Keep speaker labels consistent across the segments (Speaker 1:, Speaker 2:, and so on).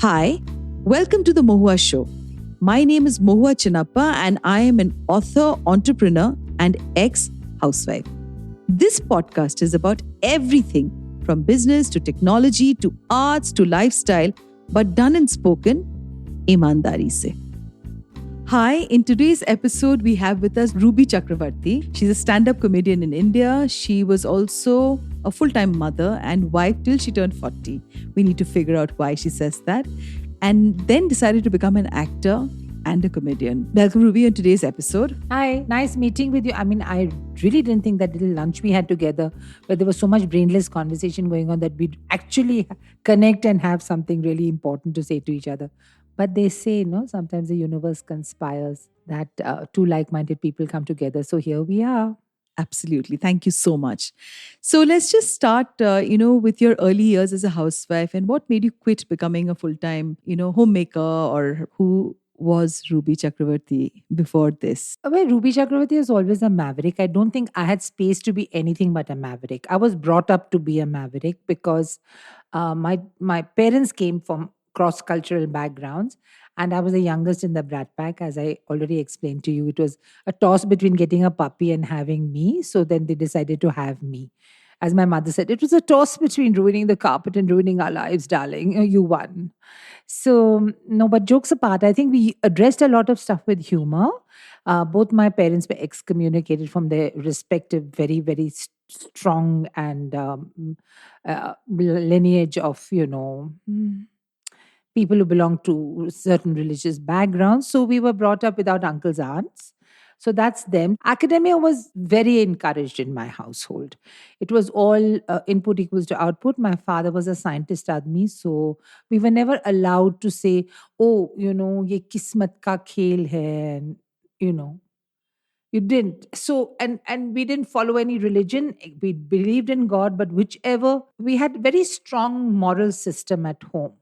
Speaker 1: Hi, welcome to the Mohua Show. My name is Mohua Chinappa and I am an author, entrepreneur, and ex-housewife. This podcast is about everything from business to technology to arts to lifestyle, but done and spoken ईमानदारी से. Hi, in today's episode, we have with us Rubi Chakravarti. She's a stand-up comedian in India. She was also a full-time mother and wife till she turned 40. We need to figure out why she says that. And then decided to become an actor and a comedian. Welcome, Rubi, on today's episode.
Speaker 2: Hi, nice meeting with you. I mean, I really didn't think that little lunch we had together, where there was so much brainless conversation going on, that we'd actually connect and have something really important to say to each other. But they say, sometimes the universe conspires that two like-minded people come together. So here we are.
Speaker 1: Absolutely. Thank you so much. So let's just start, with your early years as a housewife and what made you quit becoming a full-time, homemaker, or who was Rubi Chakravarti before this?
Speaker 2: Well, Ruby Chakravarti is always a maverick. I don't think I had space to be anything but a maverick. I was brought up to be a maverick because my parents came from cross-cultural backgrounds, and I was the youngest in the brat pack. As I already explained to you, it was a toss between getting a puppy and having me. So then they decided to have me. As my mother said, it was a toss between ruining the carpet and ruining our lives, darling. You won. So, no, but jokes apart, I think we addressed a lot of stuff with humor. Both my parents were excommunicated from their respective, very, very strong and lineage of, people who belong to certain religious backgrounds. So we were brought up without uncles, aunts. So that's them. Academia was very encouraged in my household. It was all input equals to output. My father was a scientist admi, so we were never allowed to say, "Oh, ye kismat ka khel hai," and you didn't. So and we didn't follow any religion. We believed in God, but whichever, we had very strong moral system at home.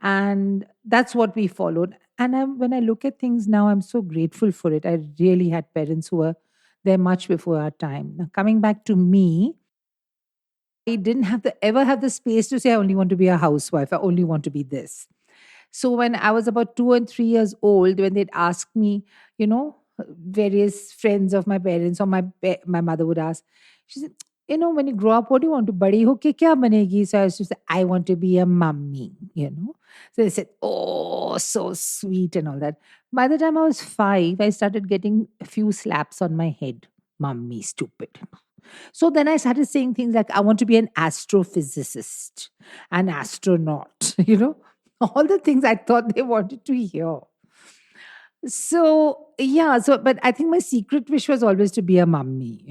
Speaker 2: And that's what we followed. And when I look at things now, I'm so grateful for it. I really had parents who were there much before our time. Now, coming back to me, I didn't ever have the space to say I only want to be a housewife. I only want to be this. So when I was about 2 and 3 years old, when they'd ask me, various friends of my parents or my mother would ask, she said, when you grow up, what do you want to badi ho ke kya banegi? So I used to say, I want to be a mummy. So they said, oh, so sweet and all that. By the time I was 5, I started getting a few slaps on my head. Mummy, stupid. So then I started saying things like, I want to be an astrophysicist, an astronaut, all the things I thought they wanted to hear. So, yeah, but I think my secret wish was always to be a mummy.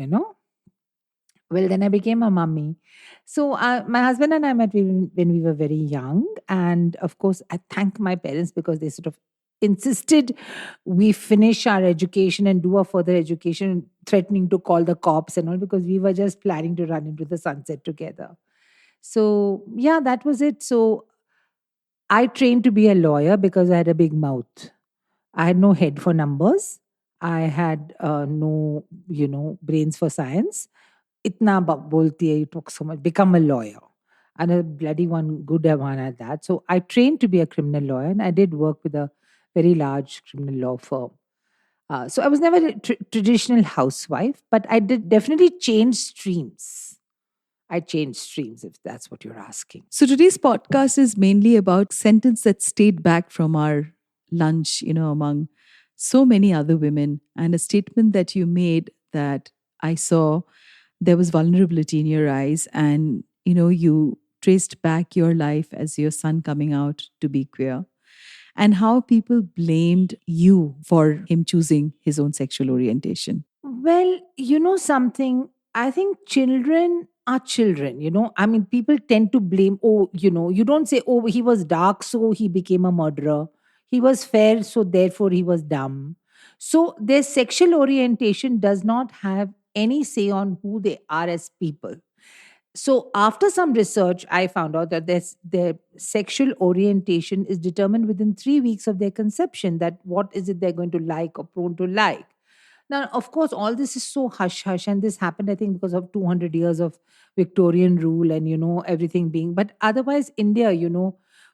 Speaker 2: Well, then I became a mummy. So my husband and I met when we were very young. And of course, I thank my parents because they sort of insisted we finish our education and do our further education, threatening to call the cops and all, because we were just planning to run into the sunset together. So, yeah, that was it. So I trained to be a lawyer because I had a big mouth. I had no head for numbers. I had no, brains for science. Itna bolti hai, you talk so much, become a lawyer. And a bloody one, good one at that. So I trained to be a criminal lawyer, and I did work with a very large criminal law firm. So I was never a traditional housewife, but I did definitely change streams. I changed streams, if that's what you're asking.
Speaker 1: So today's podcast is mainly about sentence that stayed back from our lunch, among so many other women, and a statement that you made that I saw there was vulnerability in your eyes, and you traced back your life as your son coming out to be queer, and how people blamed you for him choosing his own sexual orientation.
Speaker 2: Well, something, I think children are children. I mean, people tend to blame, you don't say, oh, he was dark, so he became a murderer. He was fair, so therefore he was dumb. So their sexual orientation does not have any say on who they are as people. So after some research, I found out that their sexual orientation is determined within 3 weeks of their conception, that what is it they're going to like or prone to like. Now, of course, all this is so hush hush, and this happened, I think, because of 200 years of Victorian rule and everything being. But otherwise, India,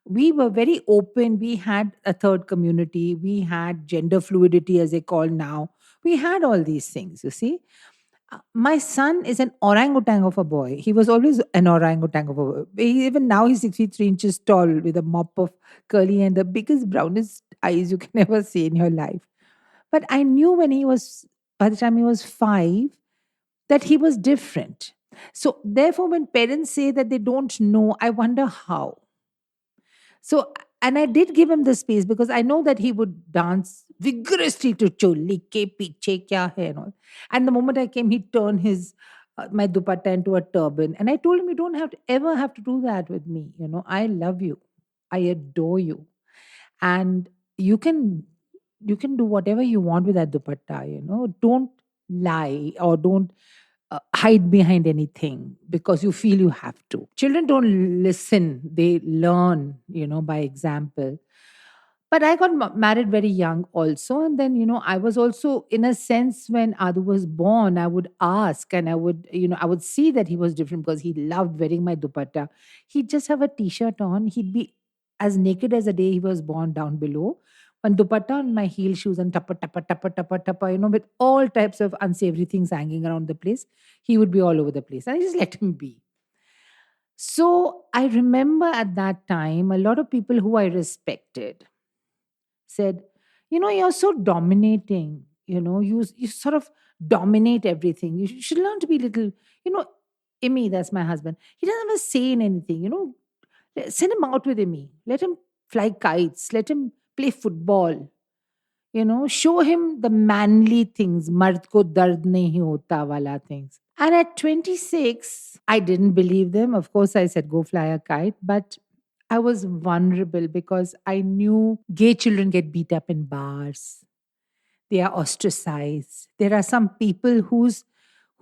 Speaker 2: We were very open. We had a third community. We had gender fluidity, as they call now. We had all these things, you see. My son is an orangutan of a boy. He was always an orangutan of a boy. Even now, he's 6 feet 3 inches tall with a mop of curly and the biggest, brownest eyes you can ever see in your life. But I knew by the time he was 5, that he was different. So, therefore, when parents say that they don't know, I wonder how. So, and I did give him the space because I know that he would dance vigorously to Cholli, ke piche kya hai and all. And the moment I came, he turned his my dupatta into a turban. And I told him, you don't have to ever have to do that with me. I love you. I adore you. And you can you can do whatever you want with that dupatta. Don't lie or don't hide behind anything because you feel you have to. Children don't listen, they learn, by example. But I got married very young also. And then, I was also, in a sense, when Adu was born, I would ask and I would see that he was different because he loved wearing my dupatta. He'd just have a t shirt on. He'd be as naked as the day he was born down below. One dupatta on my heel shoes and tappa, tappa, tappa, tappa, tappa, with all types of unsavory things hanging around the place. He would be all over the place. And I just let him be. So I remember at that time, a lot of people who I respected said, you're so dominating, you sort of dominate everything. You should learn to be little, you know, Imi, that's my husband. He doesn't ever say anything, send him out with Imi. Let him fly kites, let him play football, show him the manly things, mard ko dard nahi hota wala things. And at 26, I didn't believe them. Of course, I said, go fly a kite. But I was vulnerable because I knew gay children get beat up in bars. They are ostracized. There are some people whose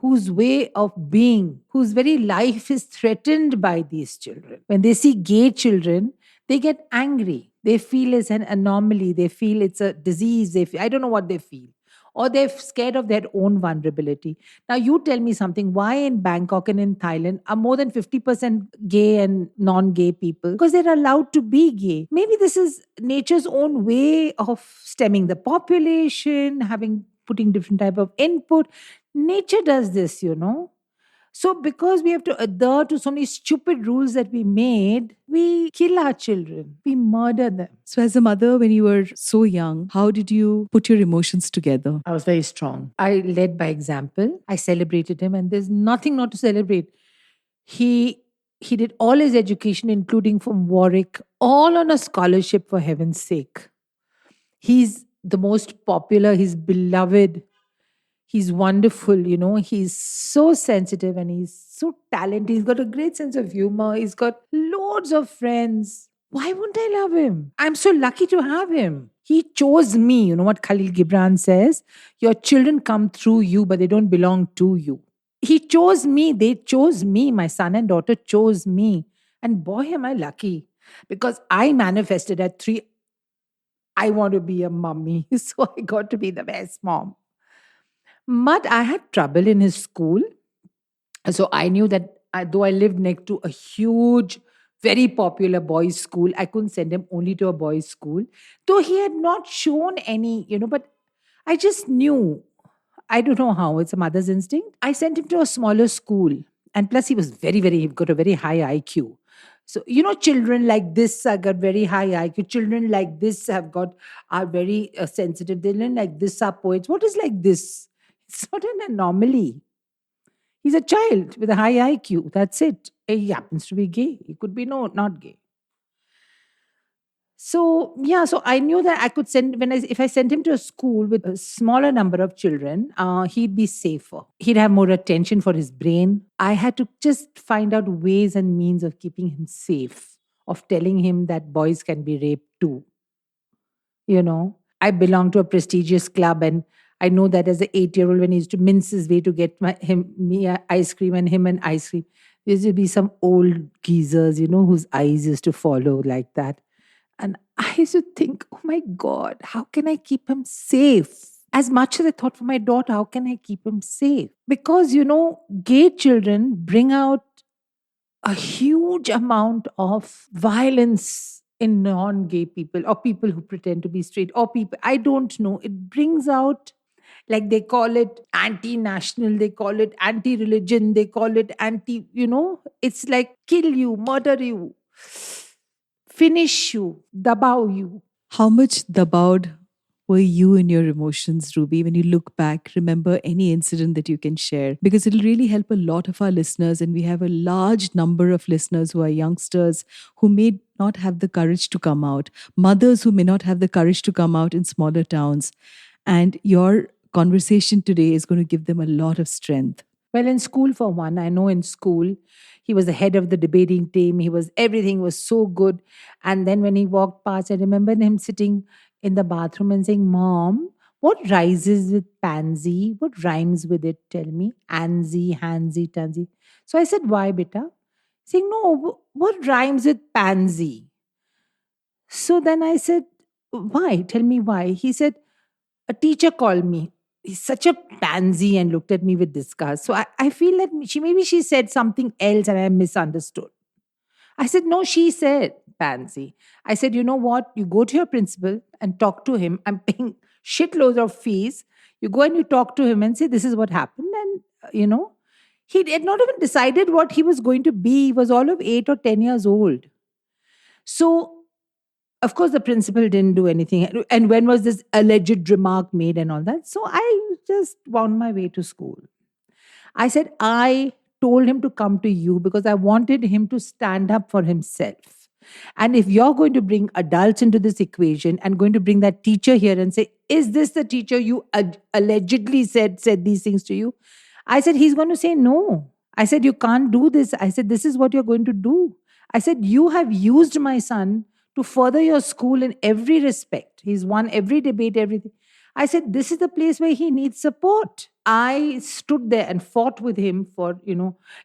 Speaker 2: way of being, whose very life is threatened by these children. When they see gay children, they get angry. They feel it's an anomaly. They feel it's a disease. I don't know what they feel. Or they're scared of their own vulnerability. Now, you tell me something. Why in Bangkok and in Thailand are more than 50% gay and non gay people? Because they're allowed to be gay. Maybe this is nature's own way of stemming the population, putting different type of input. Nature does this. So, because we have to adhere to so many stupid rules that we made, we kill our children, we murder them.
Speaker 1: So, as a mother, when you were so young, how did you put your emotions together?
Speaker 2: I was very strong. I led by example. I celebrated him, and there's nothing not to celebrate. He did all his education, including from Warwick, all on a scholarship, for heaven's sake. He's the most popular, he's beloved. He's wonderful. He's so sensitive and he's so talented. He's got a great sense of humor. He's got loads of friends. Why wouldn't I love him? I'm so lucky to have him. He chose me. You know what Khalil Gibran says? Your children come through you, but they don't belong to you. He chose me. They chose me. My son and daughter chose me. And boy, am I lucky. Because I manifested at 3. I want to be a mummy. So I got to be the best mom. But I had trouble in his school. So I knew that though I lived next to a huge, very popular boys' school, I couldn't send him only to a boys' school. Though he had not shown any, but I just knew. I don't know how. It's a mother's instinct. I sent him to a smaller school. And plus, he was he got a very high IQ. So, children like this have got very high IQ. Children like this are very sensitive. Children like this are poets. What is like this? It's not an anomaly. He's a child with a high IQ. That's it. He happens to be gay. He could be not gay. So yeah, so I knew that I could if I sent him to a school with a smaller number of children, he'd be safer. He'd have more attention for his brain. I had to just find out ways and means of keeping him safe, of telling him that boys can be raped too. I belong to a prestigious club, and I know that as an 8-year-old, when he used to mince his way to get me ice cream and him an ice cream, there used to be some old geezers, whose eyes used to follow like that. And I used to think, oh my God, how can I keep him safe? As much as I thought for my daughter, how can I keep him safe? Because, gay children bring out a huge amount of violence in non-gay people or people who pretend to be straight or people, I don't know, it brings out, like they call it anti-national, they call it anti-religion, they call it anti, it's like kill you, murder you, finish you, dabao you.
Speaker 1: How much dabaud were you in your emotions, Ruby, when you look back? Remember any incident that you can share? Because it'll really help a lot of our listeners. And we have a large number of listeners who are youngsters who may not have the courage to come out, mothers who may not have the courage to come out in smaller towns. And your conversation today is going to give them a lot of strength.
Speaker 2: Well, in school, for one, I know in school, he was the head of the debating team. Everything was so good. And then when he walked past, I remember him sitting in the bathroom and saying, Mom, what rises with pansy? What rhymes with it? Tell me. Anzi, hansy, tansy. So I said, why, beta? Saying, no, what rhymes with pansy? So then I said, why? Tell me why. He said, a teacher called me. He's such a pansy and looked at me with disgust. So I feel that maybe she said something else and I misunderstood. I said, no, she said pansy. I said, you know what? You go to your principal and talk to him. I'm paying shitloads of fees. You go and you talk to him and say, this is what happened. And, he had not even decided what he was going to be. He was all of 8 or 10 years old. So of course, the principal didn't do anything. And when was this alleged remark made and all that? So I just wound my way to school. I said, I told him to come to you because I wanted him to stand up for himself. And if you're going to bring adults into this equation and going to bring that teacher here and say, is this the teacher you allegedly said these things to you? I said, he's going to say no. I said, you can't do this. I said, this is what you're going to do. I said, you have used my son to further your school in every respect. He's won every debate, everything. I said, this is the place where he needs support. I stood there and fought with him for,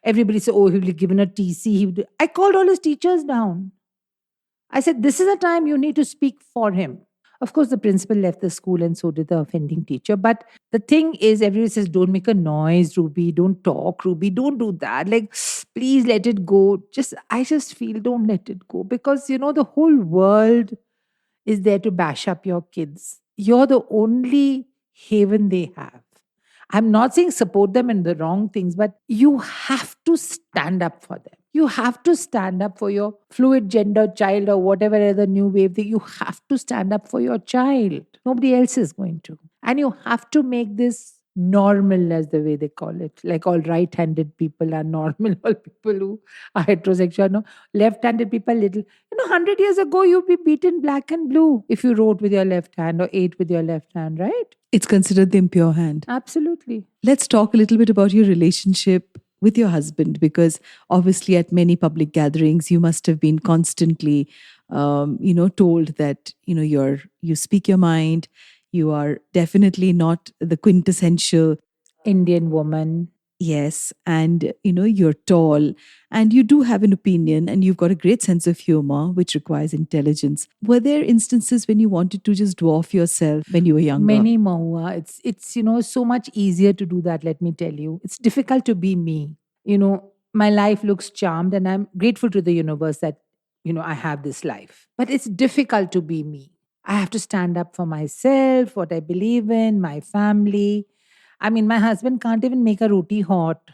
Speaker 2: everybody said, oh, he'll be given a TC. I called all his teachers down. I said, this is the time you need to speak for him. Of course, the principal left the school and so did the offending teacher. But the thing is, everybody says, don't make a noise, Ruby. Don't talk, Ruby. Don't do that. Like, please let it go. I just feel don't let it go because, the whole world is there to bash up your kids. You're the only haven they have. I'm not saying support them in the wrong things, but you have to stand up for them. You have to stand up for your fluid gender child or whatever other new wave thing. You have to stand up for your child. Nobody else is going to. And you have to make this normal, as the way they call it. Like all right-handed people are normal, all people who are heterosexual. No, left-handed people little. 100 years ago, you'd be beaten black and blue if you wrote with your left hand or ate with your left hand, right?
Speaker 1: It's considered the impure hand.
Speaker 2: Absolutely.
Speaker 1: Let's talk a little bit about your relationship with your husband, because obviously at many public gatherings, you must have been constantly, told that, you speak your mind. You are definitely not the quintessential
Speaker 2: Indian woman.
Speaker 1: Yes. And, you're tall and you do have an opinion and you've got a great sense of humor, which requires intelligence. Were there instances when you wanted to just dwarf yourself when you were younger?
Speaker 2: Many, Mahua. It's so much easier to do that, let me tell you. It's difficult to be me. My life looks charmed and I'm grateful to the universe that, I have this life. But it's difficult to be me. I have to stand up for myself, what I believe in, my family. I mean, my husband can't even make a roti hot,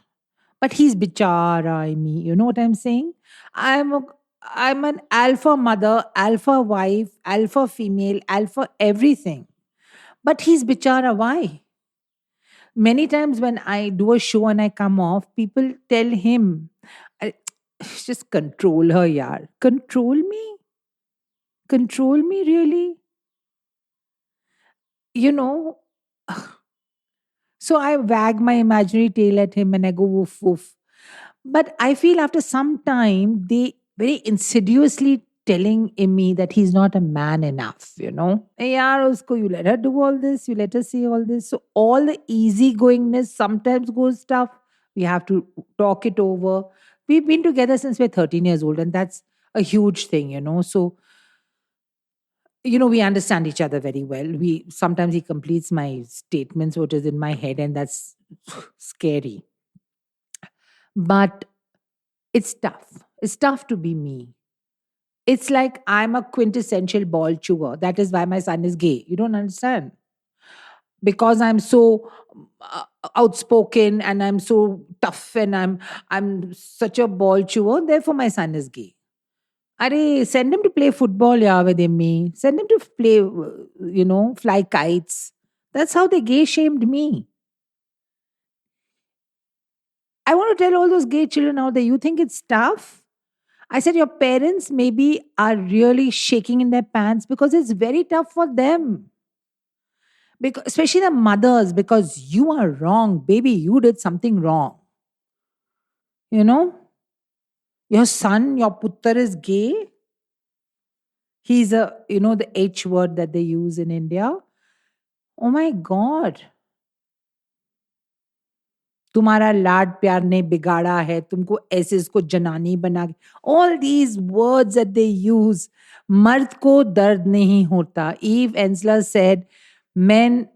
Speaker 2: but he's bichara, I mean, you know what I'm saying? I'm a, I'm an alpha mother, alpha wife, alpha female, alpha everything. But he's bichara, why? Many times when I do a show and I come off, people tell him, "I- just control her, yaar. Control me? Control me, really? You know, so I wag my imaginary tail at him and I go woof woof. But I feel after some time, they very insidiously telling in me that he's not a man enough. Hey, yaar, usko, you let her do all this, you let her say all this. So all the easygoingness sometimes goes tough. We have to talk it over. We've been together since we're 13 years old, and that's a huge thing. So we understand each other very well. We sometimes he completes my statements, what is in my head, and that's scary. But it's tough. It's tough to be me. It's like I'm a quintessential ball chewer. That is why my son is gay. You don't understand. Because I'm so uh, outspoken and I'm so tough and I'm such a ball chewer, therefore my son is gay. Are send him to play football, yeah, with me. Send him to play, fly kites. That's how they gay shamed me. I want to tell all those gay children out there, you think it's tough? I said, your parents maybe are really shaking in their pants because it's very tough for them. Because, especially the mothers, because you are wrong, baby, you did something wrong. You know, your son, your puttar is gay. He's the H word that they use in India. Oh my God. तुम्हारा लाड प्यार ने बिगाड़ा है तुमको ऐसे इसको जनानी बना all these words that they use मर्द को दर्द नहीं होता Eve Ensler said men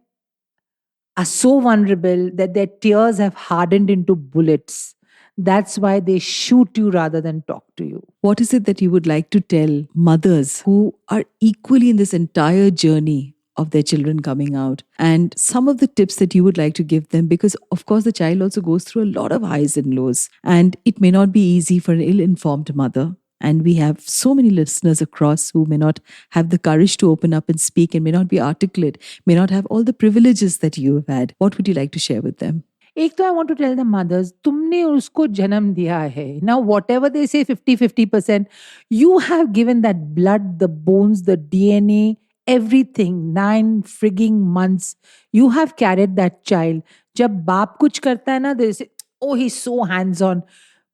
Speaker 2: are so vulnerable that their tears have hardened into bullets. That's why they shoot you rather than talk to you.
Speaker 1: What is it that you would like to tell mothers who are equally in this entire journey of their children coming out, and some of the tips that you would like to give them? Because of course the child also goes through a lot of highs and lows, and it may not be easy for an ill-informed mother. And we have so many listeners across who may not have the courage to open up and speak and may not be articulate, may not have all the privileges that you have had. What would you like to share with them?
Speaker 2: एक तो I want to tell the mothers, तुमने उसको जन्म दिया है. Now whatever they say 50%, you have given that blood, the bones, the DNA, everything, 9 frigging months. You have carried that child. जब बाप कुछ करता है ना, they say, oh, he's so hands-on.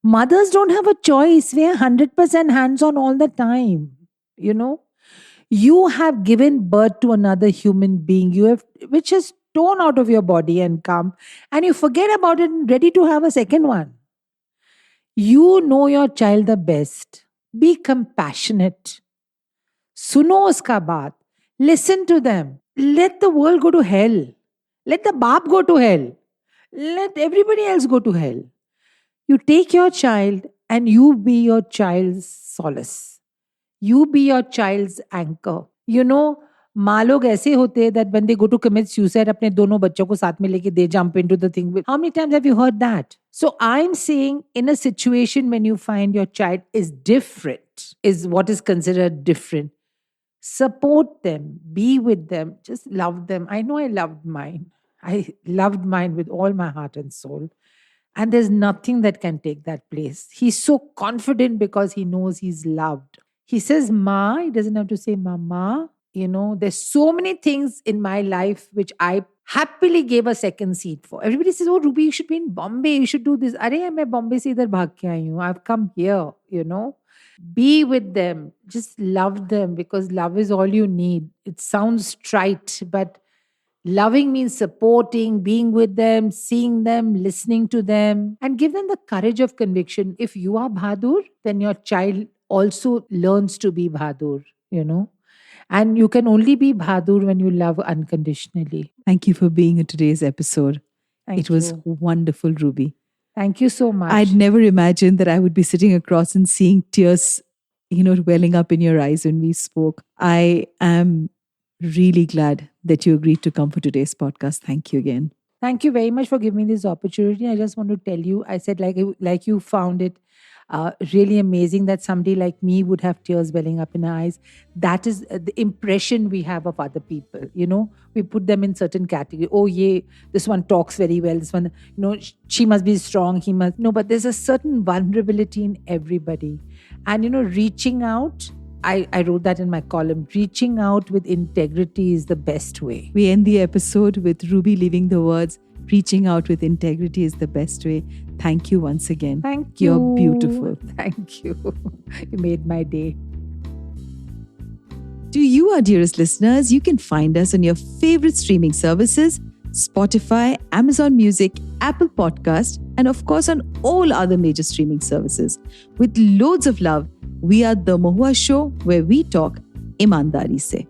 Speaker 2: Mothers don't have a choice. We are 100% hands-on all the time. You have given birth to another human being. Which has torn out of your body and come, and you forget about it and ready to have a second one. You know your child the best. Be compassionate. Suno uska baat. Listen to them. Let the world go to hell. Let the baap go to hell. Let everybody else go to hell. You take your child and you be your child's solace. You be your child's anchor. माँ लोग ऐसे होते हैं that when they go to commit suicide, अपने दोनों बच्चों को साथ में लेके they jump into the thing. How many times have you heard that? So I'm saying in a situation when you find your child is different, is what is considered different, support them, be with them, just love them. I know I loved mine. I loved mine with all my heart and soul. And there's nothing that can take that place. He's so confident because he knows he's loved. He says Ma, he doesn't have to say Mama. There's so many things in my life which I happily gave a second seat for. Everybody says, oh, Ruby, you should be in Bombay. You should do this. Arey, main Bombay se idhar bhag ke aayi hu. I've come here, Be with them. Just love them because love is all you need. It sounds trite, but loving means supporting, being with them, seeing them, listening to them, and give them the courage of conviction. If you are Bahadur, then your child also learns to be Bahadur, And you can only be Bahadur when you love unconditionally.
Speaker 1: Thank you for being in today's episode.
Speaker 2: It
Speaker 1: was wonderful, Ruby.
Speaker 2: Thank you so much.
Speaker 1: I'd never imagined that I would be sitting across and seeing tears, welling up in your eyes when we spoke. I am really glad that you agreed to come for today's podcast. Thank you again.
Speaker 2: Thank you very much for giving me this opportunity. I just want to tell you, I said like you found it really amazing that somebody like me would have tears welling up in her eyes. That is the impression we have of other people. We put them in certain category. Oh, yeah, this one talks very well. This one, she must be strong. He must. No, but there's a certain vulnerability in everybody. And, reaching out, I wrote that in my column. Reaching out with integrity is the best way.
Speaker 1: We end the episode with Ruby leaving the words, reaching out with integrity is the best way. Thank you once again.
Speaker 2: Thank you.
Speaker 1: You're beautiful.
Speaker 2: Thank you. You made my day.
Speaker 1: To you, our dearest listeners, you can find us on your favorite streaming services, Spotify, Amazon Music, Apple Podcast, and of course on all other major streaming services. With loads of love, we are The Mahua Show, where we talk ईमानदारी से.